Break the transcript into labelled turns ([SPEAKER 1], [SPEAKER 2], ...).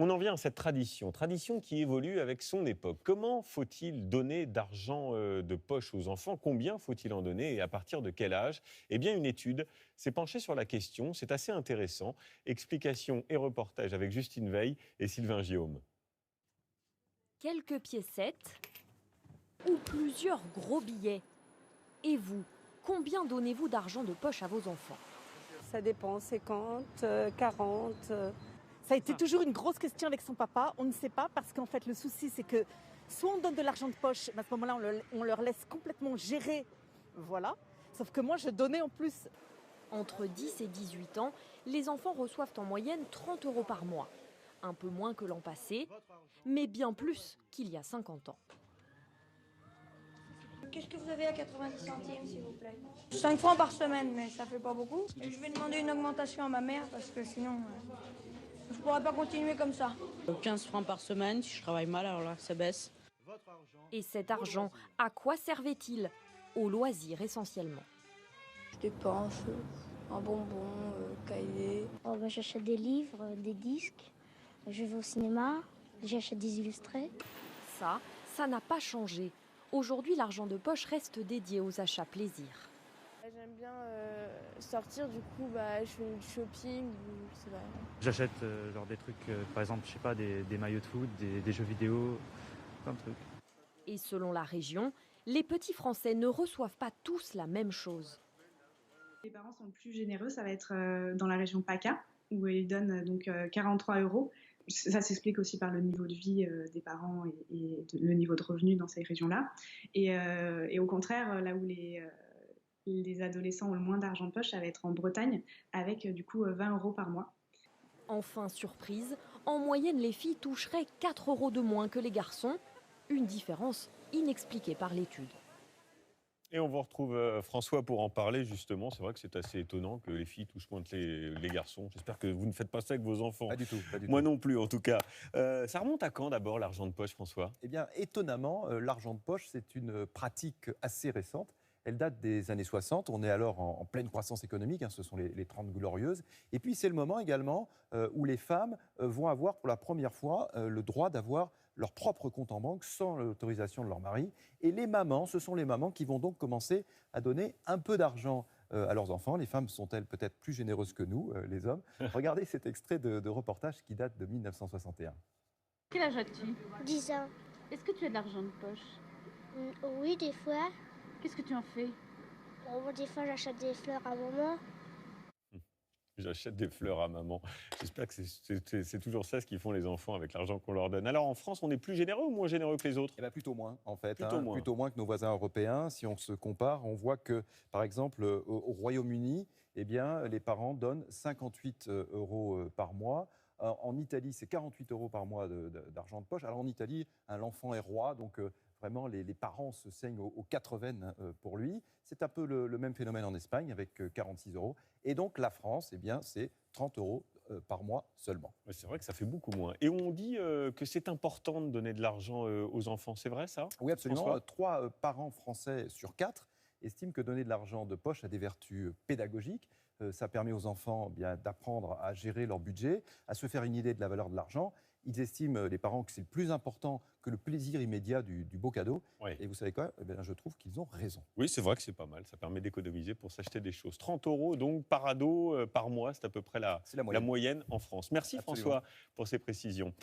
[SPEAKER 1] On en vient à cette tradition qui évolue avec son époque. Comment faut-il donner d'argent de poche aux enfants? Combien faut-il en donner et à partir de quel âge? Eh bien, une étude s'est penchée sur la question. C'est assez intéressant. Explications et reportages avec Justine Veil et Sylvain Guillaume.
[SPEAKER 2] Quelques piécettes ou plusieurs gros billets. Et vous, combien donnez-vous d'argent de poche à vos enfants?
[SPEAKER 3] Ça dépend, 50, 40.
[SPEAKER 4] Ça a été toujours une grosse question avec son papa. On ne sait pas parce qu'en fait, le souci, c'est que soit on donne de l'argent de poche, mais à ce moment-là, on leur laisse complètement gérer. Voilà. Sauf que moi, je donnais en plus.
[SPEAKER 2] Entre 10 et 18 ans, les enfants reçoivent en moyenne 30 € par mois. Un peu moins que l'an passé, mais bien plus qu'il y a 50 ans.
[SPEAKER 5] Qu'est-ce que vous avez à 90 centimes, s'il vous plaît? 5 francs par semaine, mais ça fait pas beaucoup. Et je vais demander une augmentation à ma mère parce que sinon, je pourrais pas continuer comme ça.
[SPEAKER 6] 15 francs par semaine, si je travaille mal, alors là, ça baisse.
[SPEAKER 2] Et cet argent, à quoi servait-il? Au loisir essentiellement.
[SPEAKER 5] Je dépense un bonbon, cahier.
[SPEAKER 7] J'achète des livres, des disques, je vais au cinéma, j'achète des illustrés.
[SPEAKER 2] Ça n'a pas changé. Aujourd'hui, l'argent de poche reste dédié aux achats plaisir.
[SPEAKER 8] J'aime bien sortir, du coup, je fais du shopping.
[SPEAKER 9] J'achète genre des trucs, par exemple, je sais pas, des maillots de foot, des jeux vidéo, plein de trucs.
[SPEAKER 2] Et selon la région, les petits Français ne reçoivent pas tous la même chose.
[SPEAKER 10] Les parents sont plus généreux, ça va être dans la région PACA, où ils donnent donc 43 €. Ça s'explique aussi par le niveau de vie des parents et le niveau de revenu dans ces régions-là. Et au contraire, là où les adolescents ont le moins d'argent de poche, ça va être en Bretagne, avec du coup 20 € par mois.
[SPEAKER 2] Enfin, surprise, en moyenne, les filles toucheraient 4 € de moins que les garçons. Une différence inexpliquée par l'étude.
[SPEAKER 1] Et on vous retrouve François pour en parler justement. C'est vrai que c'est assez étonnant que les filles touchent moins que les garçons. J'espère que vous ne faites pas ça avec vos enfants.
[SPEAKER 11] Pas du tout.
[SPEAKER 1] Moi non plus en tout cas. Ça remonte à quand d'abord l'argent de poche, François?
[SPEAKER 11] Eh bien, étonnamment, l'argent de poche, c'est une pratique assez récente. Elle date des années 60. On est alors en pleine croissance économique. Ce sont les 30 glorieuses. Et puis, c'est le moment également où les femmes vont avoir pour la première fois le droit d'avoir leur propre compte en banque sans l'autorisation de leur mari. Et les mamans, ce sont les mamans qui vont donc commencer à donner un peu d'argent à leurs enfants. Les femmes sont-elles peut-être plus généreuses que nous, les hommes? Regardez cet extrait de reportage qui date de 1961.
[SPEAKER 12] Quel âge as-tu?
[SPEAKER 7] 10 ans.
[SPEAKER 12] Est-ce que tu as de l'argent de poche?
[SPEAKER 7] Oui, des fois.
[SPEAKER 12] Qu'est-ce que tu en fais?
[SPEAKER 7] Des fois, j'achète des fleurs à maman.
[SPEAKER 1] J'achète des fleurs à maman. J'espère que c'est toujours ça ce qu'ils font les enfants avec l'argent qu'on leur donne. Alors en France, on est plus généreux ou moins généreux que les autres?
[SPEAKER 11] Eh bien, plutôt moins, en fait.
[SPEAKER 1] Plutôt
[SPEAKER 11] moins que nos voisins européens. Si on se compare, on voit que, par exemple, au Royaume-Uni, eh bien, les parents donnent 58 € par mois. En Italie, c'est 48 € par mois d'argent de poche. Alors en Italie, l'enfant est roi, donc vraiment les parents se saignent aux quatre veines pour lui. C'est un peu le même phénomène en Espagne avec 46 €. Et donc la France, eh bien, c'est 30 € par mois seulement.
[SPEAKER 1] Ouais, c'est vrai que ça fait beaucoup moins. Et on dit que c'est important de donner de l'argent aux enfants, c'est vrai ça?
[SPEAKER 11] Oui, absolument.
[SPEAKER 1] François?
[SPEAKER 11] 3 parents français sur 4 estiment que donner de l'argent de poche a des vertus pédagogiques. Ça permet aux enfants d'apprendre à gérer leur budget, à se faire une idée de la valeur de l'argent. Ils estiment, les parents, que c'est plus important que le plaisir immédiat du beau cadeau.
[SPEAKER 1] Ouais.
[SPEAKER 11] Et vous savez quoi? Je trouve qu'ils ont raison.
[SPEAKER 1] Oui, c'est vrai que c'est pas mal. Ça permet d'économiser pour s'acheter des choses. 30 € donc par ado, par mois, c'est à peu près la moyenne en France. Merci
[SPEAKER 11] Absolument.
[SPEAKER 1] François pour ces précisions.